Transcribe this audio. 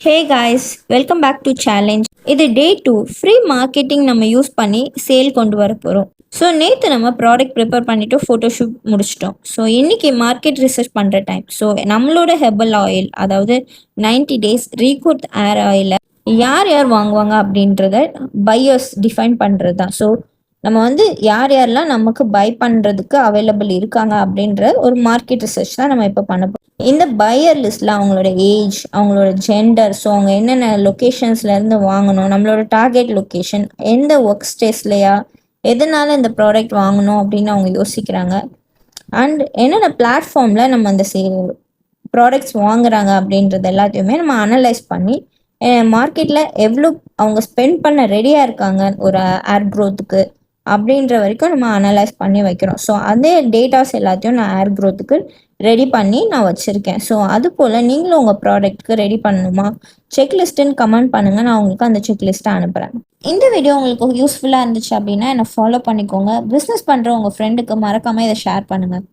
Hey guys, welcome back to challenge. இது day 2 free marketing நம்ம use பண்ணி sale கொண்டு வர போகிறோம். ஸோ நேற்று நம்ம ப்ராடக்ட் ப்ரிப்பேர் பண்ணிவிட்டு ஃபோட்டோஷூட் முடிச்சிட்டோம். ஸோ இன்றைக்கி மார்க்கெட் ரிசர்ச் பண்ணுற டைம். ஸோ நம்மளோட ஹெர்பல் ஆயில், அதாவது 90 டேஸ் ரீகூட் ஏர் ஆயிலை யார் யார் வாங்குவாங்க அப்படின்றத பையர்ஸ் டிஃபைன் பண்ணுறது தான். ஸோ நம்ம யார் யாரெல்லாம் நமக்கு பை பண்ணுறதுக்கு அவைலபிள் இருக்காங்க அப்படின்ற ஒரு மார்க்கெட் ரிசர்ச் தான் நம்ம இப்போ பண்ண போகிறோம். இந்த பையர் லிஸ்ட்டில் அவங்களோட ஏஜ், அவங்களோட ஜெண்டர், ஸோ அவங்க என்னென்ன லொக்கேஷன்ஸ்லேருந்து வாங்கணும், நம்மளோட டார்கெட் லொக்கேஷன், எந்த ஒர்க் ஸ்டேஸ்லையா, எதனால் இந்த ப்ராடக்ட் வாங்கணும் அப்படின்னு அவங்க யோசிக்கிறாங்க, அண்ட் என்னென்ன பிளாட்ஃபார்மில் நம்ம அந்த ப்ராடக்ட்ஸ் வாங்குறாங்க அப்படின்றது எல்லாத்தையுமே நம்ம அனலைஸ் பண்ணி மார்க்கெட்டில் எவ்வளோ அவங்க ஸ்பெண்ட் பண்ண ரெடியாக இருக்காங்க ஒரு ஏர் க்ரோத்துக்கு அப்படின்ற வரைக்கும் நம்ம அனலைஸ் பண்ணி வைக்கிறோம். ஸோ அதே டேட்டாஸ் எல்லாத்தையும் நான் ஏர் க்ரோத்துக்கு ரெடி பண்ணி நான் வச்சுருக்கேன். ஸோ அது போல் நீங்களும் உங்கள் ப்ராடக்ட்டுக்கு ரெடி பண்ணணுமா, செக்லிஸ்ட்டுன்னு கமெண்ட் பண்ணுங்கள், நான் உங்களுக்கு அந்த செக்லிஸ்ட்டை அனுப்புகிறேன். இந்த வீடியோ உங்களுக்கு யூஸ்ஃபுல்லாக இருந்துச்சு அப்படின்னா என்னை ஃபாலோ பண்ணிக்கோங்க. பிஸ்னஸ் பண்ணுற உங்கள் ஃப்ரெண்டுக்கு மறக்காமல் இதை ஷேர் பண்ணுங்கள்.